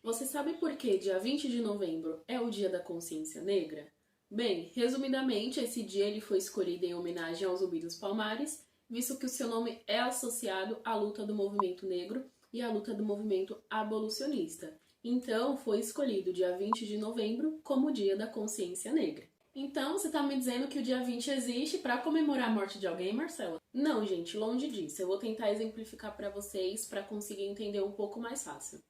Você sabe por que dia 20 de novembro é o Dia da Consciência Negra? Bem, resumidamente, esse dia ele foi escolhido em homenagem ao Zumbi dos Palmares, visto que o seu nome é associado à luta do movimento negro e à luta do movimento abolicionista. Então, foi escolhido dia 20 de novembro como o Dia da Consciência Negra. Então, você está me dizendo que o dia 20 existe para comemorar a morte de alguém, Marcela? Não, gente, longe disso. Eu vou tentar exemplificar para vocês para conseguir entender um pouco mais fácil.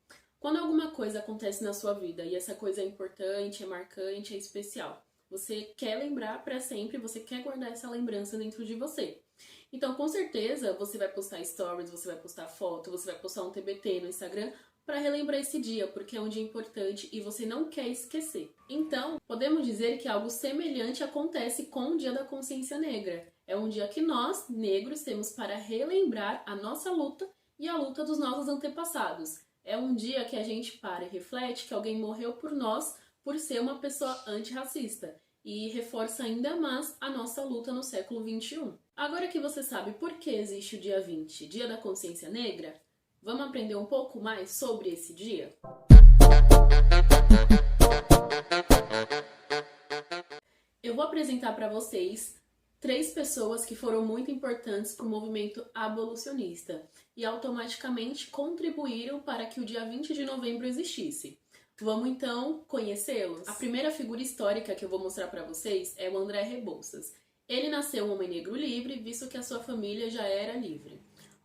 Quando alguma coisa acontece na sua vida e essa coisa é importante, é marcante, é especial, você quer lembrar para sempre, você quer guardar essa lembrança dentro de você. Então, com certeza, você vai postar stories, você vai postar foto, você vai postar um TBT no Instagram para relembrar esse dia, porque é um dia importante e você não quer esquecer. Então, podemos dizer que algo semelhante acontece com o Dia da Consciência Negra. É um dia que nós, negros, temos para relembrar a nossa luta e a luta dos nossos antepassados. É um dia que a gente para e reflete que alguém morreu por nós por ser uma pessoa antirracista e reforça ainda mais a nossa luta no século XXI. Agora que você sabe por que existe o dia 20, Dia da Consciência Negra, vamos aprender um pouco mais sobre esse dia? Eu vou apresentar para vocês 3 pessoas que foram muito importantes para o movimento abolicionista e automaticamente contribuíram para que o dia 20 de novembro existisse. Vamos então conhecê-los? A primeira figura histórica que eu vou mostrar para vocês é o André Rebouças. Ele nasceu um homem negro livre, visto que a sua família já era livre.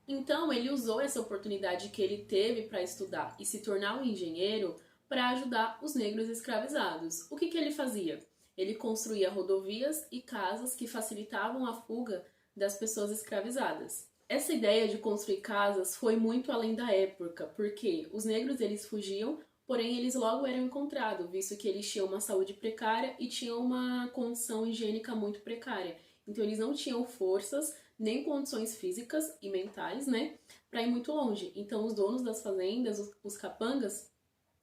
Então ele usou essa oportunidade que ele teve para estudar e se tornar um engenheiro para ajudar os negros escravizados. O que ele fazia? Ele construía rodovias e casas que facilitavam a fuga das pessoas escravizadas. Essa ideia de construir casas foi muito além da época, porque os negros eles fugiam, porém eles logo eram encontrados, visto que eles tinham uma saúde precária e tinham uma condição higiênica muito precária. Então eles não tinham forças nem condições físicas e mentais, para ir muito longe. Então os donos das fazendas, os capangas,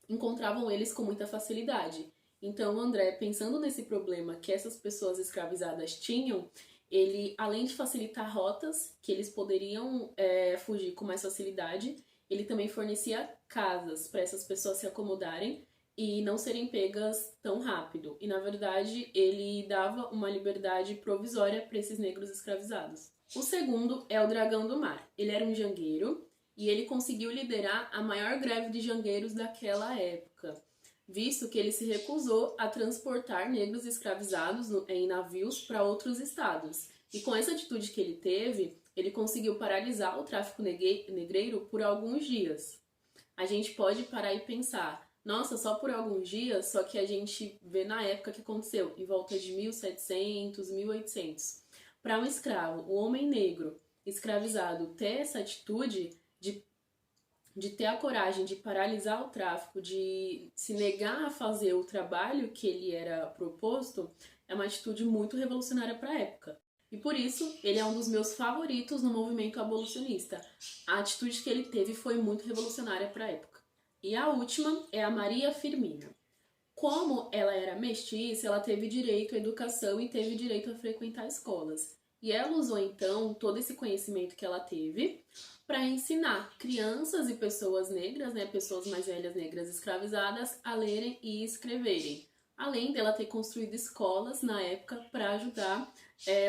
encontravam eles com muita facilidade. Então o André, pensando nesse problema que essas pessoas escravizadas tinham, ele, além de facilitar rotas que eles poderiam fugir com mais facilidade, ele também fornecia casas para essas pessoas se acomodarem e não serem pegas tão rápido. E, na verdade, ele dava uma liberdade provisória para esses negros escravizados. O segundo é o Dragão do Mar. Ele era um jangueiro e ele conseguiu liderar a maior greve de jangueiros daquela época, visto que ele se recusou a transportar negros escravizados em navios para outros estados. E com essa atitude que ele teve, ele conseguiu paralisar o tráfico negreiro por alguns dias. A gente pode parar e pensar, nossa, só por alguns dias, só que a gente vê na época que aconteceu, em volta de 1700, 1800. Para um escravo, um homem negro escravizado ter essa atitude de ter a coragem de paralisar o tráfico, de se negar a fazer o trabalho que ele era proposto, é uma atitude muito revolucionária para a época. E por isso, ele é um dos meus favoritos no movimento abolicionista. A atitude que ele teve foi muito revolucionária para a época. E a última é a Maria Firmina. Como ela era mestiça, ela teve direito à educação e teve direito a frequentar escolas. E ela usou, então, todo esse conhecimento que ela teve para ensinar crianças e pessoas negras, pessoas mais velhas negras escravizadas, a lerem e escreverem. Além dela ter construído escolas na época para ajudar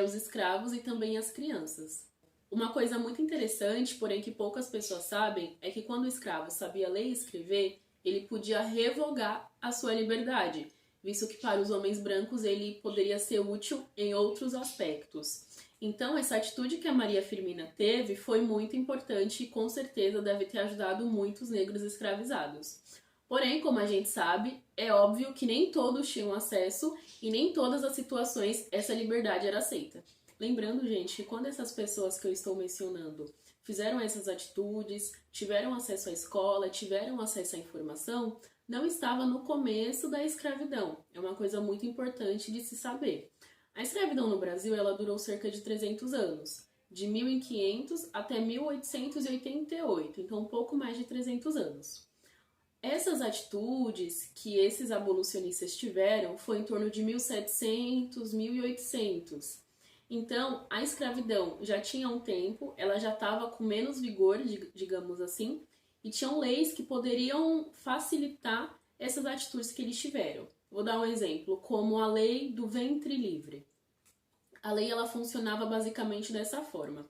os escravos e também as crianças. Uma coisa muito interessante, porém que poucas pessoas sabem, é que quando o escravo sabia ler e escrever, ele podia revogar a sua liberdade, visto que para os homens brancos ele poderia ser útil em outros aspectos. Então, essa atitude que a Maria Firmina teve foi muito importante e com certeza deve ter ajudado muitos negros escravizados. Porém, como a gente sabe, é óbvio que nem todos tinham acesso e nem todas as situações essa liberdade era aceita. Lembrando, gente, que quando essas pessoas que eu estou mencionando fizeram essas atitudes, tiveram acesso à escola, tiveram acesso à informação, não estava no começo da escravidão. É uma coisa muito importante de se saber. A escravidão no Brasil ela durou cerca de 300 anos, de 1500 até 1888, então um pouco mais de 300 anos. Essas atitudes que esses abolicionistas tiveram foi em torno de 1700, 1800. Então, a escravidão já tinha um tempo, ela já estava com menos vigor, digamos assim, e tinham leis que poderiam facilitar essas atitudes que eles tiveram. Vou dar um exemplo, como a lei do ventre livre. A lei ela funcionava basicamente dessa forma.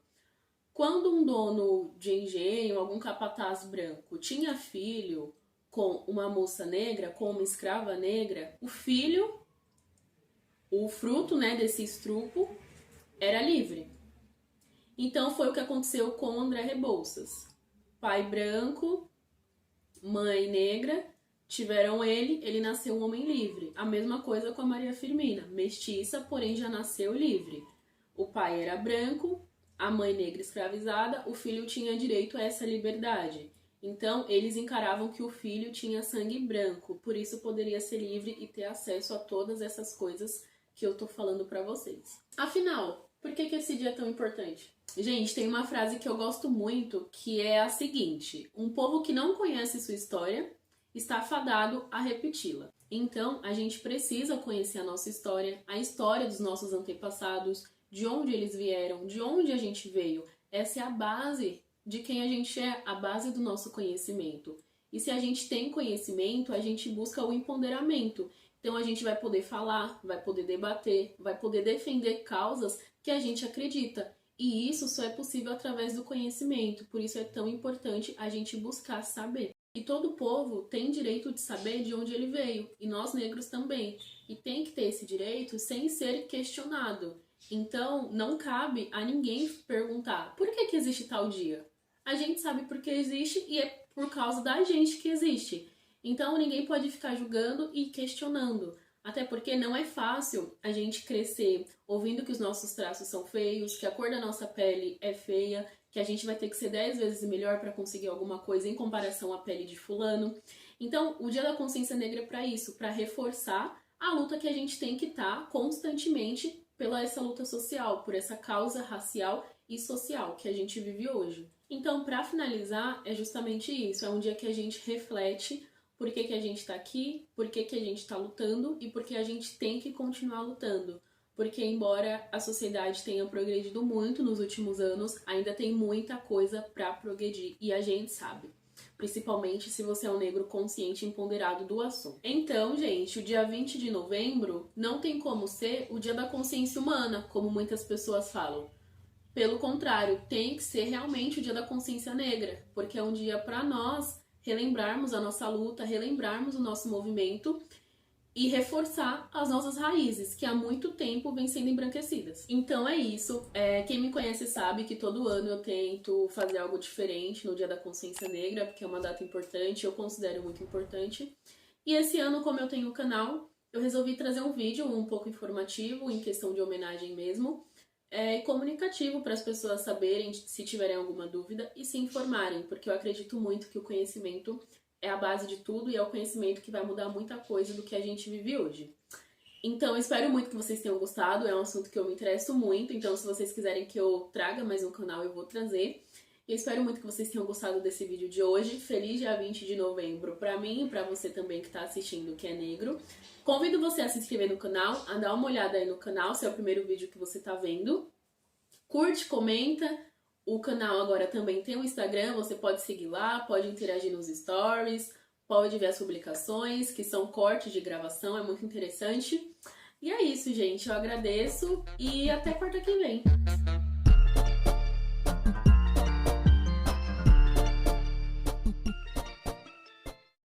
Quando um dono de engenho, algum capataz branco, tinha filho com uma moça negra, com uma escrava negra, o filho, o fruto, né, desse estrupo, era livre. Então foi o que aconteceu com André Rebouças. Pai branco, mãe negra, tiveram ele nasceu um homem livre. A mesma coisa com a Maria Firmina, mestiça, porém já nasceu livre. O pai era branco, a mãe negra escravizada, o filho tinha direito a essa liberdade. Então, eles encaravam que o filho tinha sangue branco, por isso poderia ser livre e ter acesso a todas essas coisas que eu tô falando pra vocês. Afinal, por que esse dia é tão importante? Gente, tem uma frase que eu gosto muito, que é a seguinte: um povo que não conhece sua história está fadado a repeti-la. Então, a gente precisa conhecer a nossa história, a história dos nossos antepassados, de onde eles vieram, de onde a gente veio. Essa é a base de quem a gente é, a base do nosso conhecimento. E se a gente tem conhecimento, a gente busca o empoderamento. Então a gente vai poder falar, vai poder debater, vai poder defender causas que a gente acredita. E isso só é possível através do conhecimento. Por isso é tão importante a gente buscar saber. E todo povo tem direito de saber de onde ele veio. E nós negros também. E tem que ter esse direito sem ser questionado. Então, não cabe a ninguém perguntar por que existe tal dia. A gente sabe por que existe e é por causa da gente que existe. Então, ninguém pode ficar julgando e questionando. Até porque não é fácil a gente crescer ouvindo que os nossos traços são feios, que a cor da nossa pele é feia, que a gente vai ter que ser 10 vezes melhor para conseguir alguma coisa em comparação à pele de fulano. Então, o Dia da Consciência Negra é para isso, para reforçar a luta que a gente tem que estar constantemente pela essa luta social, por essa causa racial e social que a gente vive hoje. Então, para finalizar, é justamente isso, é um dia que a gente reflete por que a gente está aqui, por que a gente está lutando e por que a gente tem que continuar lutando. Porque embora a sociedade tenha progredido muito nos últimos anos, ainda tem muita coisa para progredir e a gente sabe. Principalmente se você é um negro consciente e empoderado do assunto. Então, gente, o dia 20 de novembro não tem como ser o Dia da Consciência Humana, como muitas pessoas falam. Pelo contrário, tem que ser realmente o Dia da Consciência Negra, porque é um dia para nós relembrarmos a nossa luta, relembrarmos o nosso movimento e reforçar as nossas raízes, que há muito tempo vêm sendo embranquecidas. Então é isso. Quem me conhece sabe que todo ano eu tento fazer algo diferente no Dia da Consciência Negra, porque é uma data importante, eu considero muito importante. E esse ano, como eu tenho o canal, eu resolvi trazer um vídeo um pouco informativo, em questão de homenagem mesmo, e comunicativo para as pessoas saberem se tiverem alguma dúvida e se informarem, porque eu acredito muito que o conhecimento é a base de tudo e é o conhecimento que vai mudar muita coisa do que a gente vive hoje. Então, eu espero muito que vocês tenham gostado, é um assunto que eu me interesso muito, então se vocês quiserem que eu traga mais um canal, eu vou trazer. E eu espero muito que vocês tenham gostado desse vídeo de hoje. Feliz dia 20 de novembro pra mim e pra você também que tá assistindo, que é negro. Convido você a se inscrever no canal, a dar uma olhada aí no canal, se é o primeiro vídeo que você tá vendo. Curte, comenta. O canal agora também tem um Instagram, você pode seguir lá, pode interagir nos stories, pode ver as publicações, que são cortes de gravação, é muito interessante. E é isso, gente. Eu agradeço e até quarta que vem.